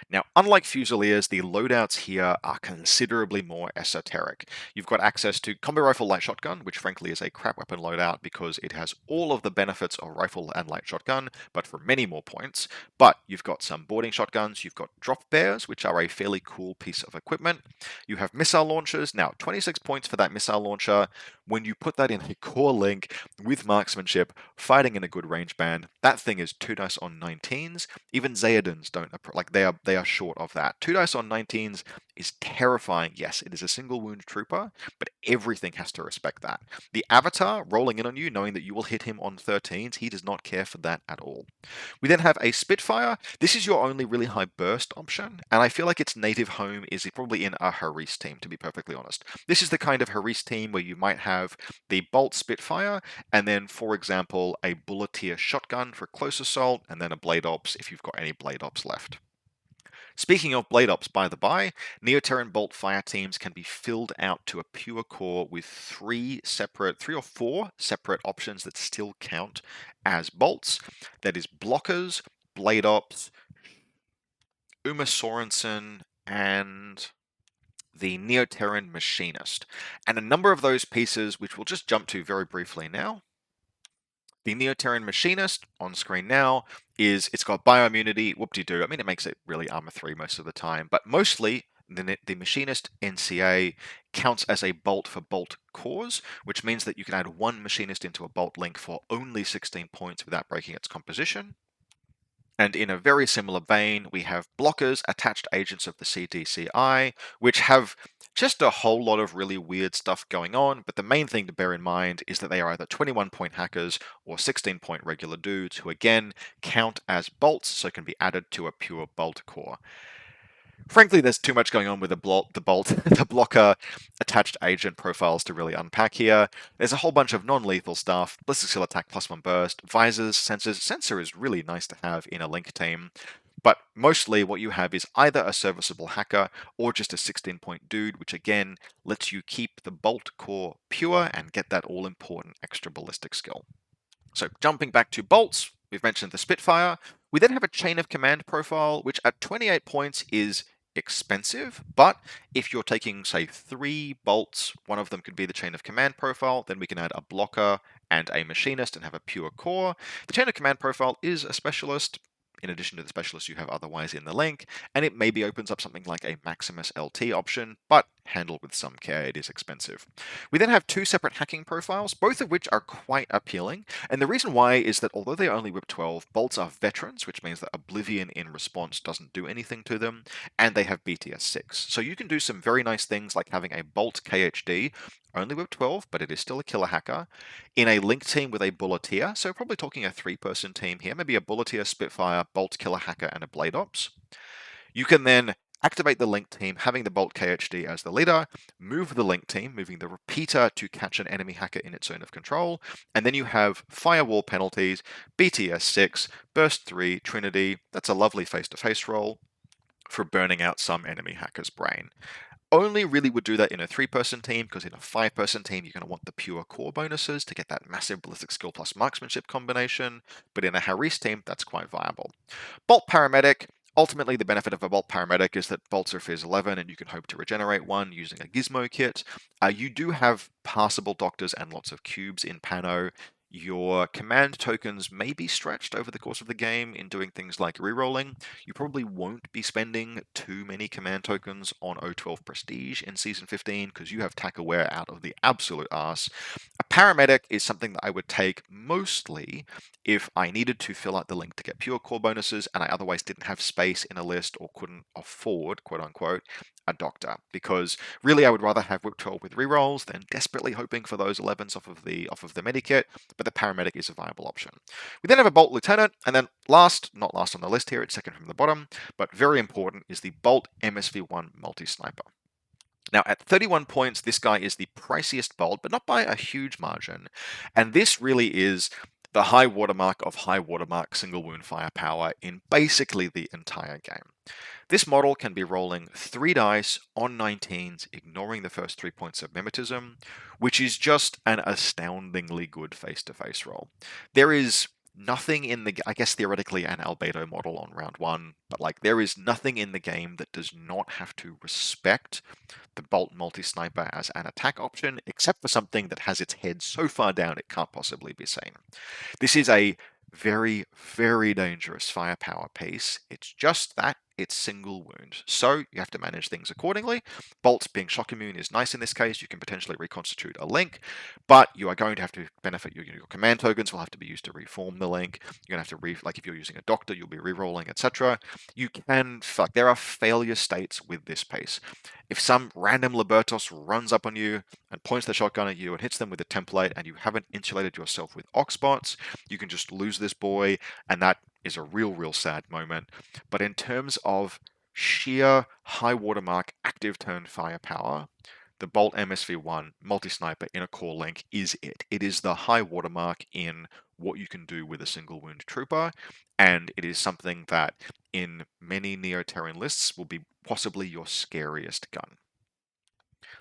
Now, unlike Fusiliers, the loadouts here are considerably more esoteric. You've got access to Combi Rifle Light Shotgun, which frankly is a crap weapon loadout because it has all of the benefits of Rifle and Light Shotgun, but for many more points. But you've got some boarding shotguns, you've got drop bears, which are a fairly cool piece of equipment. You have missile launchers. Now, 26 points for that missile launcher. When you put that in a core link with marksmanship, fighting in a good range band, that thing is 2 dice on 19s. Even Zaydans don't, like they are short of that. 2 dice on 19s is terrifying. Yes, it is a single wound trooper, but everything has to respect that. The Avatar rolling in on you, knowing that you will hit him on 13s, he does not care for that at all. We then have a Spitfire. This is your only really high burst option, and I feel like its native home is probably in a Haris team, to be perfectly honest. This is the kind of Haris team where you might have the Bolt Spitfire, and then, for example, a Bulletier shotgun for close assault, and then a Blade Ops if you've got any Blade Ops left. Speaking of Blade Ops, by the by, Neoterran Bolt fire teams can be filled out to a pure core with 3 or 4 separate options that still count as bolts. That is blockers, Blade Ops, Uma Sorensen, and the Neoterran Machinist. And a number of those pieces, which we'll just jump to very briefly now. The Neoterran Machinist, on screen now, it's got bioimmunity, whoop-de-doo. I mean, it makes it really armor 3 most of the time, but mostly the Machinist NCA counts as a bolt for bolt cores, which means that you can add 1 Machinist into a bolt link for only 16 points without breaking its composition. And in a very similar vein, we have blockers, attached agents of the CDCI, which have just a whole lot of really weird stuff going on, but the main thing to bear in mind is that they are either 21-point hackers or 16-point regular dudes who again count as bolts, so can be added to a pure bolt core. Frankly, there's too much going on with the blocker attached agent profiles to really unpack here. There's a whole bunch of non-lethal stuff, ballistic skill attack +1 burst, visors, sensors. Sensor is really nice to have in a link team, but mostly what you have is either a serviceable hacker or just a 16-point dude, which again lets you keep the bolt core pure and get that all-important extra ballistic skill. So jumping back to bolts, we've mentioned the Spitfire. We then have a chain of command profile, which at 28 points is expensive, but if you're taking, say, 3 bolts, one of them could be the chain of command profile, then we can add a blocker and a machinist and have a pure core. The chain of command profile is a specialist, in addition to the specialist you have otherwise in the link, and it maybe opens up something like a Maximus LT option, but handled with some care. It is expensive. We then have two separate hacking profiles, both of which are quite appealing. And the reason why is that although they only whip 12, bolts are veterans, which means that Oblivion in response doesn't do anything to them, and they have BTS 6. So you can do some very nice things like having a bolt KHD, only whip 12, but it is still a killer hacker, in a link team with a Bulleteer. So probably talking a 3-person team here, maybe a Bulleteer, Spitfire, Bolt, Killer Hacker, and a Blade Ops. You can then activate the link team, having the Bolt KHD as the leader, move the link team, moving the repeater to catch an enemy hacker in its zone of control, and then you have firewall penalties, BTS 6, Burst 3, Trinity. That's a lovely face-to-face roll for burning out some enemy hacker's brain. Only really would do that in a 3-person team, because in a 5-person team, you're going to want the pure core bonuses to get that massive ballistic skill plus marksmanship combination, but in a Harris team, that's quite viable. Bolt Paramedic. Ultimately, the benefit of a Bolt Paramedic is that bolts are Phys 11 and you can hope to regenerate one using a Gizmo kit. You do have passable doctors and lots of cubes in Pano. Your command tokens may be stretched over the course of the game in doing things like rerolling. You probably won't be spending too many command tokens on O12 Prestige in Season 15 because you have TAC Aware out of the absolute arse. A Paramedic is something that I would take mostly if I needed to fill out the link to get pure core bonuses and I otherwise didn't have space in a list or couldn't afford, quote unquote, a doctor, because really I would rather have Whip 12 with rerolls than desperately hoping for those 11s off of the medikit, but the paramedic is a viable option. We then have a Bolt Lieutenant, and then last, not last on the list here, it's second from the bottom, but very important, is the Bolt MSV1 Multi-Sniper. Now, at 31 points, this guy is the priciest bolt, but not by a huge margin. And this really is the high watermark of high watermark single wound firepower in basically the entire game. This model can be rolling 3 dice on 19s, ignoring the first 3 points of mimetism, which is just an astoundingly good face-to-face roll. There is nothing in the, I guess theoretically an albedo model on round 1, but like there is nothing in the game that does not have to respect the Bolt Multi-Sniper as an attack option, except for something that has its head so far down it can't possibly be seen. This is a very, very dangerous firepower piece. It's just that it's single wound, so you have to manage things accordingly. Bolts being shock immune is nice in this case. You can potentially reconstitute a link, but you are going to have to benefit your command tokens will have to be used to reform the link. You're going to have to like if you're using a doctor, you'll be re-rolling, etc. You can there are failure states with this piece. If some random Libertos runs up on you and points the shotgun at you and hits them with a template and you haven't insulated yourself with Oxbots, you can just lose this boy, and that is a real sad moment. But in terms of sheer high watermark active turn firepower, the Bolt MSV1 multi-sniper in a core link is it. It is the high watermark in what you can do with a single wound trooper, and it is something that in many Neoterran lists will be possibly your scariest gun.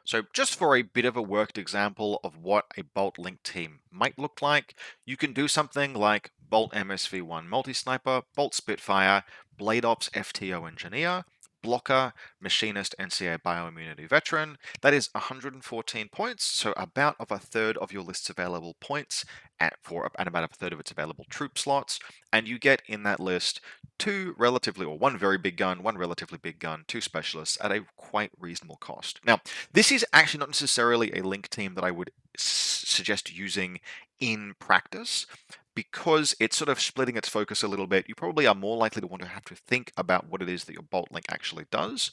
So just for a bit of a worked example of what a Bolt Link team might look like, you can do something like Bolt MSV1 Multi-Sniper, Bolt Spitfire, Blade Ops FTO Engineer, Blocker, Machinist NCA Bioimmunity Veteran. That is 114 points, so about a third of your list's available points and about a third of its available troop slots, and you get in that list one very big gun, one relatively big gun, 2 specialists at a quite reasonable cost. Now, this is actually not necessarily a link team that I would suggest using in practice, because it's sort of splitting its focus a little bit. You probably are more likely to want to have to think about what it is that your bolt link actually does.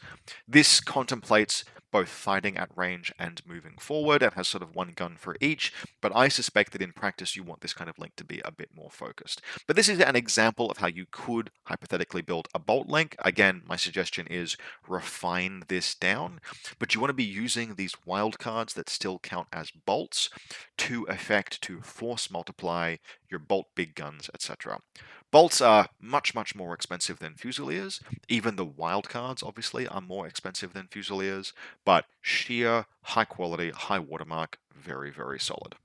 This contemplates both fighting at range and moving forward and has sort of one gun for each, but I suspect that in practice you want this kind of link to be a bit more focused. But this is an example of how you could hypothetically build a bolt link. Again, my suggestion is refine this down, but you want to be using these wildcards that still count as bolts to force multiply your bolt big guns, etc. Bolts are much more expensive than Fusiliers. Even the wildcards, obviously, are more expensive than Fusiliers, but sheer high quality, high watermark, very solid.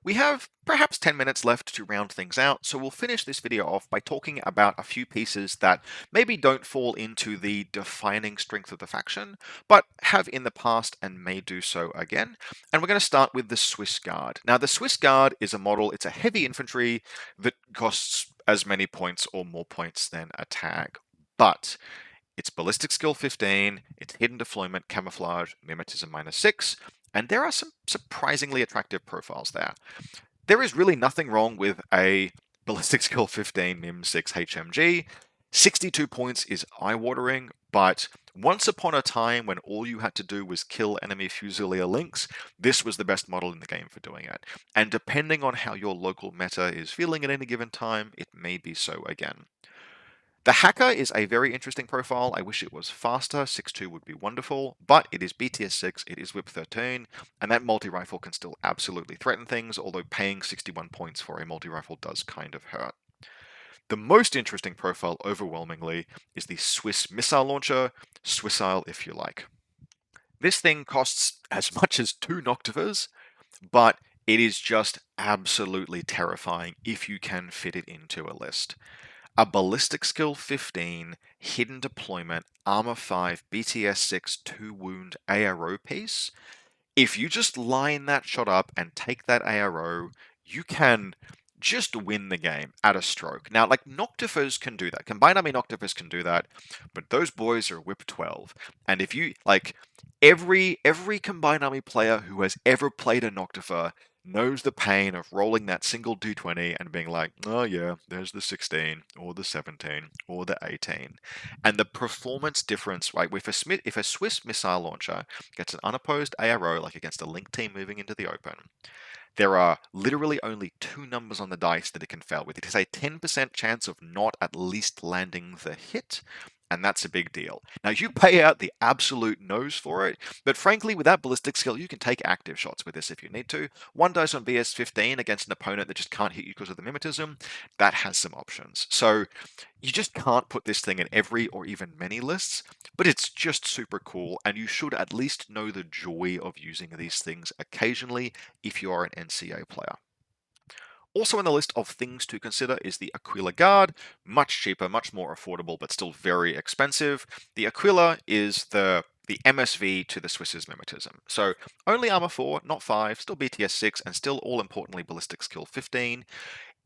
We have perhaps 10 minutes left to round things out, so we'll finish this video off by talking about a few pieces that maybe don't fall into the defining strength of the faction, but have in the past and may do so again. And we're going to start with the Swiss Guard. Now, the Swiss Guard is a model, it's a heavy infantry that costs as many points or more points than a tag, but It's ballistic skill 15, it's hidden deployment, camouflage, mimetism -6, and there are some surprisingly attractive profiles there. There is really nothing wrong with a ballistic skill 15 Mim 6 HMG. 62 points is eye-watering, but once upon a time when all you had to do was kill enemy Fusilier links, this was the best model in the game for doing it. And depending on how your local meta is feeling at any given time, it may be so again. The Hacker is a very interesting profile. I wish it was faster. 6.2 would be wonderful, but it is BTS 6, it is Whip 13, and that multi-rifle can still absolutely threaten things, although paying 61 points for a multi-rifle does kind of hurt. The most interesting profile, overwhelmingly, is the Swiss missile launcher, Swissile if you like. This thing costs as much as 2 Noctivas, but it is just absolutely terrifying if you can fit it into a list. A ballistic skill 15, hidden deployment, armor 5, BTS 6, 2 wound ARO piece. If you just line that shot up and take that ARO, you can just win the game at a stroke. Now, like, Noctifers can do that. Combined Army Noctifers can do that, but those boys are whip 12. And if you, like, every Combined Army player who has ever played a Noctifer knows the pain of rolling that single D20 and being like, oh yeah, there's the 16, or the 17, or the 18. And the performance difference, right, if a Swiss missile launcher gets an unopposed ARO, like against a link team moving into the open, there are literally only 2 numbers on the dice that it can fail with. It has a 10% chance of not at least landing the hit, and that's a big deal. Now, you pay out the absolute nose for it, but frankly, with that ballistic skill, you can take active shots with this if you need to. 1 dice on BS 15 against an opponent that just can't hit you because of the mimetism, that has some options. So, you just can't put this thing in every or even many lists, but it's just super cool, and you should at least know the joy of using these things occasionally if you are an NCA player. Also on the list of things to consider is the Auxilia Guard. Much cheaper, much more affordable, but still very expensive. The Auxilia is the MSV to the Swiss's mimetism. So only armor 4, not 5, still BTS 6, and still all importantly ballistic skill 15.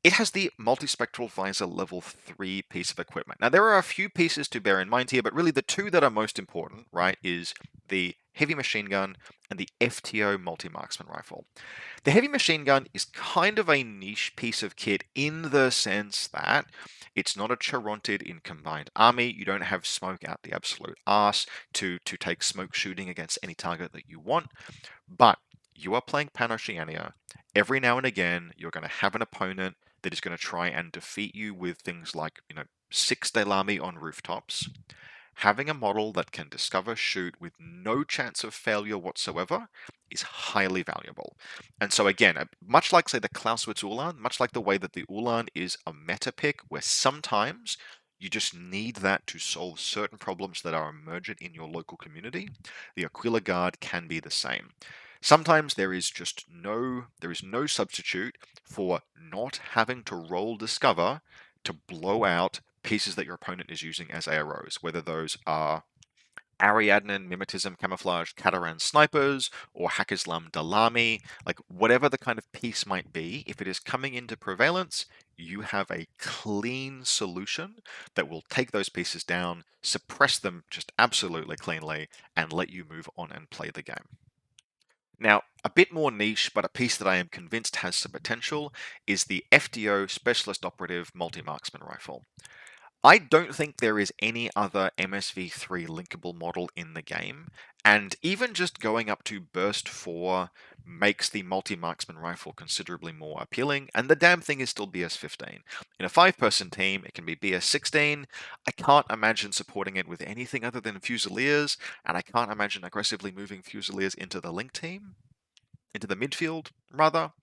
It has the multispectral visor level 3 piece of equipment. Now, there are a few pieces to bear in mind here, but really the two that are most important, right, is the heavy machine gun and the FTO multi-marksman rifle. The heavy machine gun is kind of a niche piece of kit in the sense that it's not a Charontid in Combined Army. You don't have smoke out the absolute arse to take smoke shooting against any target that you want, but you are playing Pan-Oceania. Every now and again, you're going to have an opponent that is going to try and defeat you with things like, 6 Delami on rooftops. Having a model that can discover shoot with no chance of failure whatsoever is highly valuable. And so again, much like, say, the Clausewitz Ulan, much like the way that the Ulan is a meta pick, where sometimes you just need that to solve certain problems that are emergent in your local community, the Auxilia Guard can be the same. Sometimes there is no substitute for not having to roll discover to blow out pieces that your opponent is using as AROs, whether those are Ariadne, Mimetism, Camouflage, Cataran Snipers, or Hackislam Dalami, like whatever the kind of piece might be, if it is coming into Prevalence, you have a clean solution that will take those pieces down, suppress them just absolutely cleanly, and let you move on and play the game. Now, a bit more niche, but a piece that I am convinced has some potential, is the FDO Specialist Operative Multi-Marksman Rifle. I don't think there is any other MSV3 linkable model in the game, and even just going up to Burst 4 makes the multi-marksman rifle considerably more appealing, and the damn thing is still BS15. In a 5-person team, it can be BS16. I can't imagine supporting it with anything other than Fusiliers, and I can't imagine aggressively moving Fusiliers into the link team, into the midfield, rather.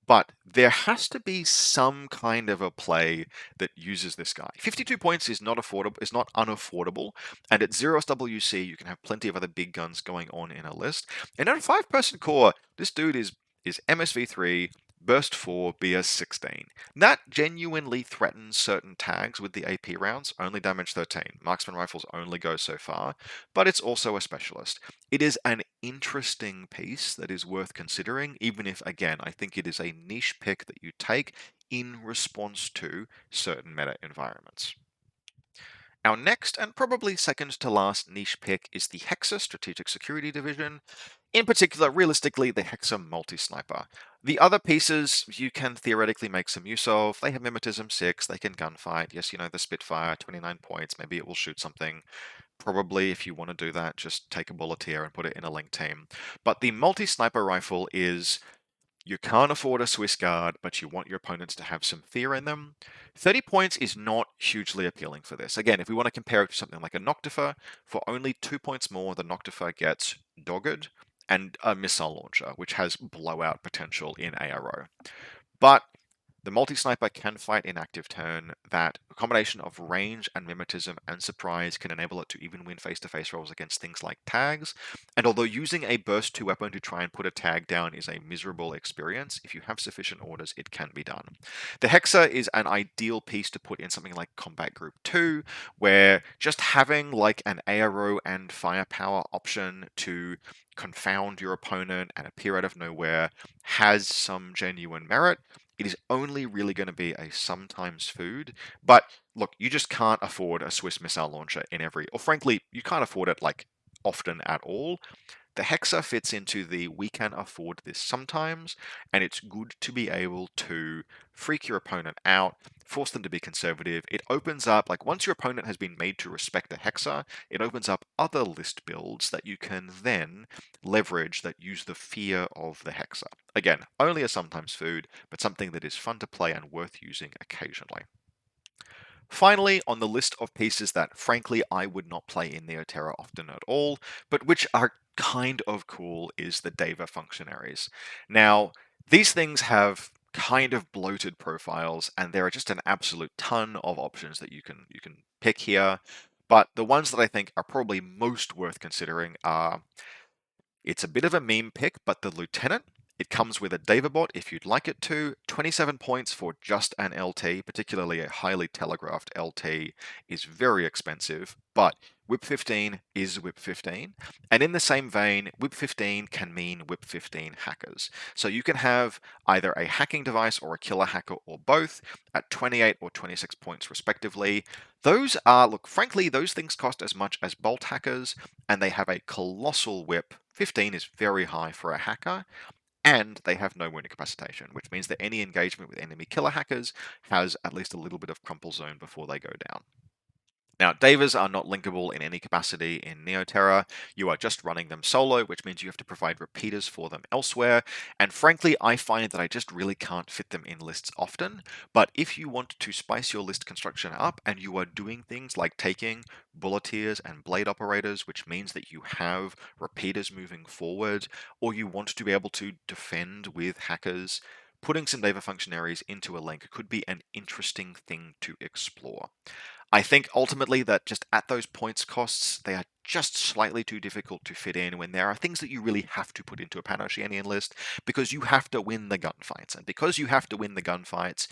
But there has to be some kind of a play that uses this guy. 52 points is not affordable, is not unaffordable, and at 0 WC you can have plenty of other big guns going on in a list. And at a 5-person core, this dude is MSV3, Burst 4, BS 16. That genuinely threatens certain tags with the AP rounds, only damage 13. Marksman rifles only go so far, but it's also a specialist. It is an interesting piece that is worth considering, even if, again, I think it is a niche pick that you take in response to certain meta environments. Our next and probably second to last niche pick is the Hexa Strategic Security Division. In particular, realistically, the Hexa Multi-Sniper. The other pieces you can theoretically make some use of. They have Mimetism 6, they can gunfight. Yes, the Spitfire, 29 points, maybe it will shoot something. Probably, if you want to do that, just take a Bulleteer and put it in a link team. But the Multi-Sniper Rifle is you can't afford a Swiss Guard, but you want your opponents to have some fear in them. 30 points is not hugely appealing for this. Again, if we want to compare it to something like a Noctifer, for only 2 points more, the Noctifer gets Dogged and a missile launcher, which has blowout potential in ARO. But the multi-sniper can fight in active turn. That combination of range and mimetism and surprise can enable it to even win face-to-face rolls against things like tags. And although using a burst 2 weapon to try and put a tag down is a miserable experience, if you have sufficient orders, it can be done. The Hexa is an ideal piece to put in something like Combat Group 2, where just having like an ARO and firepower option to confound your opponent and appear out of nowhere has some genuine merit. It is only really going to be a sometimes food, but look, you just can't afford a Swiss missile launcher in every, or frankly, you can't afford it like often at all. The Hexa fits into the we can afford this sometimes, and it's good to be able to freak your opponent out, force them to be conservative. It opens up, like once your opponent has been made to respect the Hexa, it opens up other list builds that you can then leverage that use the fear of the Hexa. Again, only a sometimes food, but something that is fun to play and worth using occasionally. Finally, on the list of pieces that, frankly, I would not play in Neoterra often at all, but which are kind of cool, is the Deva functionaries. Now, these things have kind of bloated profiles, and there are just an absolute ton of options that you can pick here. But the ones that I think are probably most worth considering are it's a bit of a meme pick, but the Lieutenant. It comes with a Davabot if you'd like it to. 27 points for just an LT, particularly a highly telegraphed LT, is very expensive, but Whip 15 is Whip 15. And in the same vein, Whip 15 can mean Whip 15 hackers. So you can have either a hacking device or a killer hacker or both at 28 or 26 points respectively. Those are, look, frankly, those things cost as much as bolt hackers, and they have a colossal whip. 15 is very high for a hacker, and they have no wound incapacitation, which means that any engagement with enemy killer hackers has at least a little bit of crumple zone before they go down. Now, Davas are not linkable in any capacity in Neoterra. You are just running them solo, which means you have to provide repeaters for them elsewhere. And frankly, I find that I just really can't fit them in lists often. But if you want to spice your list construction up and you are doing things like taking bulleteers and blade operators, which means that you have repeaters moving forward, or you want to be able to defend with hackers, putting some Dava functionaries into a link could be an interesting thing to explore. I think ultimately that just at those points costs, they are just slightly too difficult to fit in when there are things that you really have to put into a Pan-Oceanian list because you have to win the gunfights. And because you have to win the gunfights,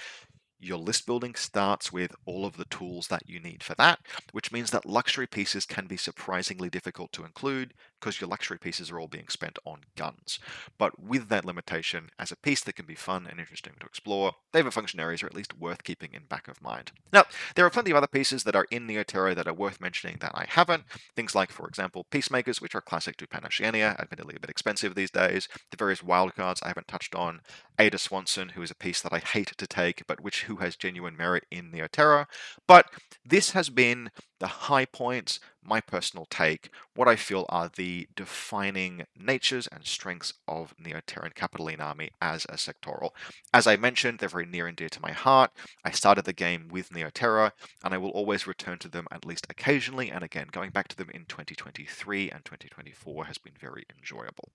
your list building starts with all of the tools that you need for that, which means that luxury pieces can be surprisingly difficult to include because your luxury pieces are all being spent on guns. But with that limitation, as a piece that can be fun and interesting to explore, Dava functionaries are at least worth keeping in back of mind. Now, there are plenty of other pieces that are in Neoterra that are worth mentioning that I haven't. Things like, for example, Peacemakers, which are classic to Pan-Oceania, admittedly a bit expensive these days. The various wildcards I haven't touched on. Ada Swanson, who is a piece that I hate to take, but who has genuine merit in Neoterra. But this has been the high points, my personal take, what I feel are the defining natures and strengths of Neoterran Capataline Army as a sectoral. As I mentioned, they're very near and dear to my heart. I started the game with Neoterra, and I will always return to them at least occasionally, and again, going back to them in 2023 and 2024 has been very enjoyable.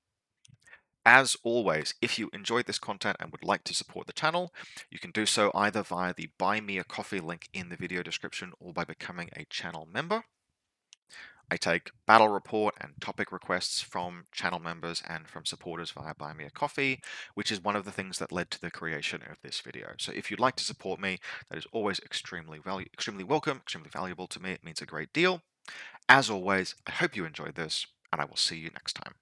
As always, if you enjoyed this content and would like to support the channel, you can do so either via the Buy Me a Coffee link in the video description or by becoming a channel member. I take battle report and topic requests from channel members and from supporters via Buy Me a Coffee, which is one of the things that led to the creation of this video. So if you'd like to support me, that is always extremely welcome, extremely valuable to me. It means a great deal. As always, I hope you enjoyed this, and I will see you next time.